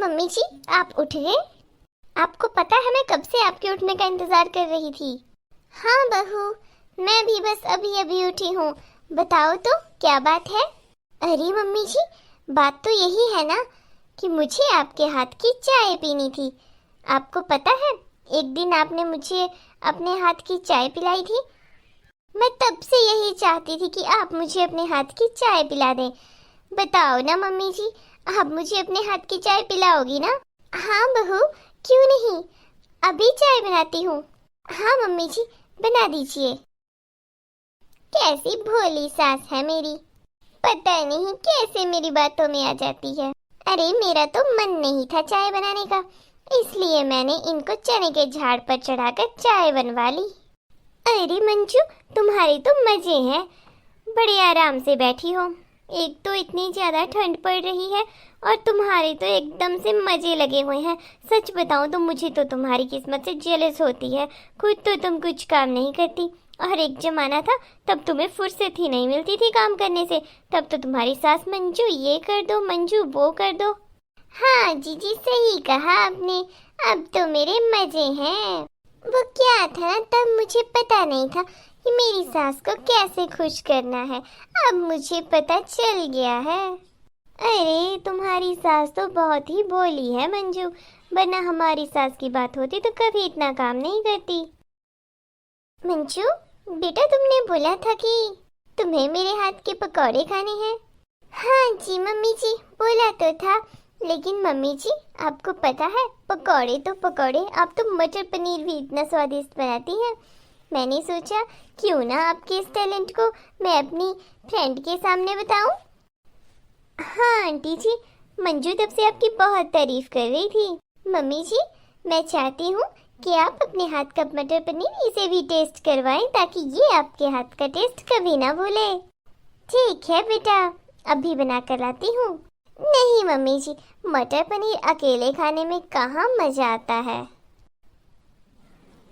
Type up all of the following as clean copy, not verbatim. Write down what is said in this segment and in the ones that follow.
Mummy जी, आप उठ गए? आपको पता है मैं कब से आपके उठने का इंतजार कर रही थी। हाँ बहू, मैं भी बस अभी अभी उठी हूँ। बताओ तो क्या बात है? अरे मम्मी जी, बात तो यही है ना कि मुझे आपके हाथ की चाय पीनी थी। आपको पता है, एक दिन आपने मुझे अपने हाथ की चाय पिलाई थी। मैं तब से यही चाहती थी कि आप मुझे अपने हाथ की चाय पिला दें। बताओ ना मम्मी जी, आप मुझे अपने हाथ की चाय पिलाओगी ना? हाँ बहू, क्यों नहीं, अभी चाय बनाती हूँ। हाँ मम्मी जी, बना दीजिए। कैसी भोली सास है मेरी, पता नहीं कैसे मेरी बातों में आ जाती है। अरे मेरा तो मन नहीं था चाय बनाने का, इसलिए मैंने इनको चने के झाड़ पर चढ़ाकर चाय बनवा ली। अरे मंजू, तुम्हारे तो मजे हैं, बड़े आराम से बैठी हो। एक तो इतनी ज्यादा ठंड पड़ रही है और तुम्हारे तो एकदम से मजे लगे हुए हैं। सच बताऊं तो मुझे तो तुम्हारी किस्मत से जेलस होती है। खुद तो तुम कुछ काम नहीं करती, और एक जमाना था तब तुम्हें फुर्सत ही नहीं मिलती थी काम करने से। तब तो तुम्हारी सास मंजू ये कर दो, मंजू वो कर दो। हाँ जीजी, सही कहा आपने, अब तो मेरे मजे हैं। वो क्या था, तब मुझे पता नहीं था कि मेरी सास को कैसे खुश करना है। अब मुझे पता चल गया है। अरे तुम्हारी सास तो बहुत ही भोली है मंजू, वरना हमारी सास की बात होती तो कभी इतना काम नहीं करती। मंजू बेटा, तुमने बोला था कि तुम्हें मेरे हाथ के पकौड़े खाने हैं। हाँ जी मम्मी जी, बोला तो था, लेकिन मम्मी जी आपको पता है, पकौड़े तो पकौड़े, आप तो मटर पनीर भी इतना स्वादिष्ट बनाती हैं। मैंने सोचा क्यों ना आपके इस टैलेंट को मैं अपनी फ्रेंड के सामने बताऊं। हाँ आंटी जी, मंजू तब से आपकी बहुत तारीफ कर रही थी। मम्मी जी, मैं चाहती हूँ कि आप अपने हाथ का मटर पनीर इसे भी टेस्ट करवाएं, ताकि ये आपके हाथ का टेस्ट कभी ना भूले। ठीक है बेटा, अभी बना कर लाती हूँ। नहीं मम्मी जी, मटर पनीर अकेले खाने में कहाँ मजा आता है।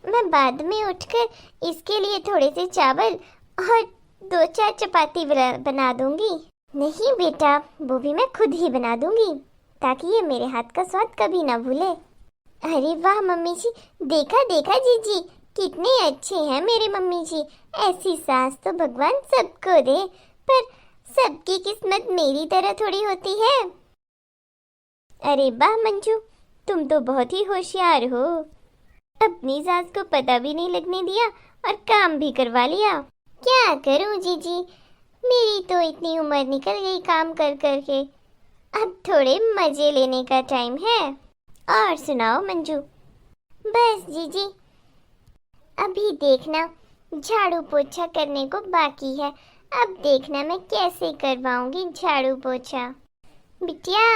मैं बाद में उठकर इसके लिए थोड़े से चावल और 2-4 चपाती बना दूंगी। नहीं बेटा, वो भी मैं खुद ही बना दूंगी, ताकि ये मेरे हाथ का स्वाद कभी ना भूले। अरे वाह मम्मी जी, देखा देखा जीजी, कितने अच्छे हैं मेरे मम्मी जी। ऐसी सास तो भगवान सबको दे, पर सबकी किस्मत मेरी तरह थोड़ी होती है। अरे वाह मंजू, तुम तो बहुत ही होशियार हो, अपनी सास को पता भी नहीं लगने दिया और काम भी करवा लिया। क्या करूं जीजी, मेरी तो इतनी उम्र निकल गई काम कर कर के, अब थोड़े मजे लेने का टाइम है। और सुनाओ मंजू। बस जीजी, अभी देखना झाड़ू पोछा करने को बाकी है, अब देखना मैं कैसे करवाऊंगी झाड़ू पोछा। बिटिया,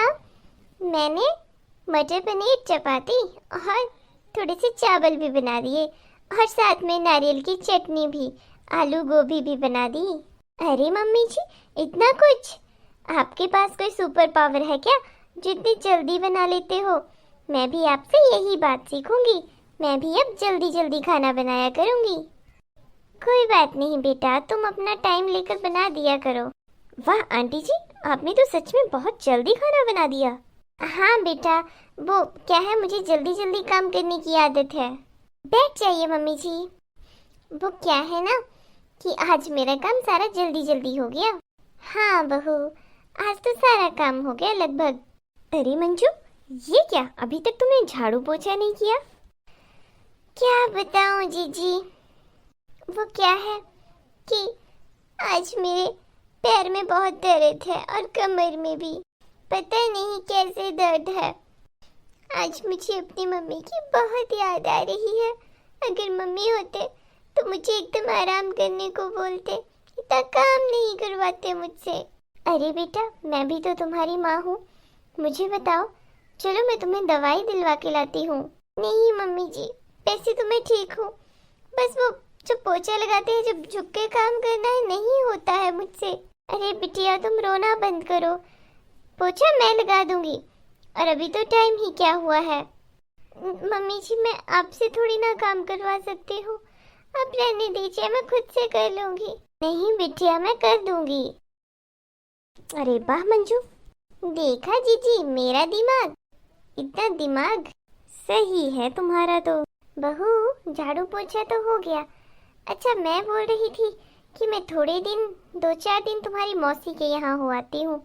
मैंने मटर पनीर चपाती और थोड़े से चावल भी बना दिए, और साथ में नारियल की चटनी भी, आलू गोभी भी बना दी। अरे मम्मी जी, इतना कुछ? आपके पास कोई सुपर पावर है क्या, जितनी जल्दी बना लेते हो? मैं भी आपसे यही बात सीखूंगी, मैं भी अब जल्दी जल्दी खाना बनाया करूंगी। कोई बात नहीं बेटा, तुम अपना टाइम लेकर बना दिया करो। वाह आंटी जी, आपने तो सच में बहुत जल्दी खाना बना दिया। हाँ बेटा, वो क्या है, मुझे जल्दी जल्दी काम करने की आदत है। बैठ जाइए मम्मी जी। वो क्या है ना कि आज मेरा काम सारा जल्दी जल्दी हो गया। हाँ बहू, आज तो सारा काम हो गया लगभग। अरे मंजू, ये क्या, अभी तक तुमने झाड़ू पोछा नहीं किया? क्या बताऊं जीजी, वो क्या है कि आज मेरे पैर में बहुत दर्द है और कमर में भी, पता नहीं कैसे दर्द है। आज मुझे अपनी मम्मी की बहुत याद आ रही है। अगर मम्मी होते तो मुझे एकदम आराम करने को बोलते, इतना काम नहीं करवाते मुझसे। अरे बेटा, मैं भी तो तुम्हारी माँ हूँ, मुझे बताओ, चलो मैं तुम्हें दवाई दिलवा के लाती हूँ। नहीं मम्मी जी, वैसे तो मैं ठीक हूँ, बस वो जो पोछा लगाते हैं, जब झुक के काम करना है, नहीं होता है मुझसे। अरे बिटिया, तुम रोना बंद करो, पोछा मैं लगा दूंगी, और अभी तो टाइम ही क्या हुआ है। मम्मी जी, मैं आपसे थोड़ी ना काम करवा सकती हूँ, आप रहने दीजिए, मैं खुद से कर लूंगी। नहीं बिटिया, मैं कर दूंगी। अरे वाह मंजू, देखा जीजी मेरा दिमाग, इतना दिमाग सही है तुम्हारा तो। बहू झाड़ू पोछा तो हो गया। अच्छा मैं बोल रही थी कि मैं थोड़े दिन 2-4 दिन तुम्हारी मौसी के यहाँ हो आती हूँ।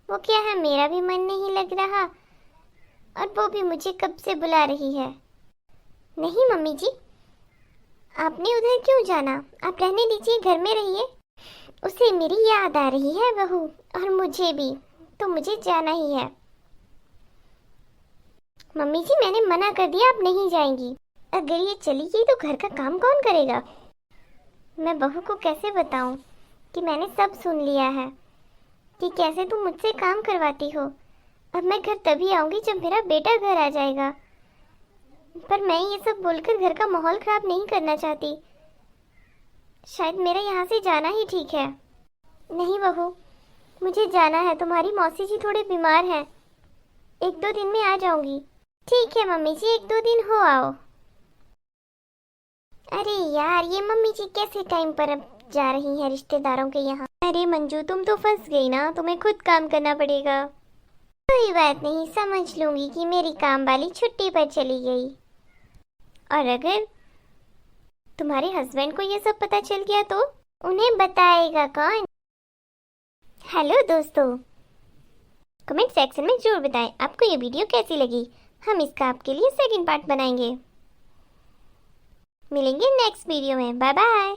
वो क्या है, मेरा भी मन नहीं लग रहा और वो भी मुझे कब से बुला रही है। नहीं मम्मी जी, आपने उधर क्यों जाना, आप रहने दीजिए, घर में रहिए। उसे मेरी याद आ रही है बहू, और मुझे भी, तो मुझे जाना ही है। मम्मी जी मैंने मना कर दिया, आप नहीं जाएंगी। अगर ये चली गई तो घर का काम कौन करेगा। मैं बहू को कैसे बताऊं कि मैंने सब सुन लिया है, कि कैसे तुम मुझसे काम करवाती हो। अब मैं घर तभी आऊंगी जब मेरा बेटा घर आ जाएगा। पर मैं ये सब बोलकर घर का माहौल खराब नहीं करना चाहती। शायद मेरा यहाँ से जाना ही ठीक है। नहीं बहू, मुझे जाना है। तुम्हारी मौसी जी थोड़े बीमार हैं, 1-2 दिन में आ जाऊंगी। ठीक है मम्मी जी, 1-2 दिन हो आओ। अरे यार, ये मम्मी जी कैसे टाइम पर अब जा रही हैं रिश्तेदारों के यहाँ। अरे मंजू तुम तो फंस गई ना, तुम्हें खुद काम करना पड़ेगा। कोई बात नहीं, समझ लूंगी कि मेरी काम वाली छुट्टी पर चली गई। और अगर तुम्हारे हस्बैंड को ये सब पता चल गया तो उन्हें बताएगा कौन। हेलो दोस्तों, कमेंट सेक्शन में जरूर बताएं आपको ये वीडियो कैसी लगी। हम इसका आपके लिए सेकंड पार्ट बनाएंगे। मिलेंगे नेक्स्ट वीडियो में। Bye bye.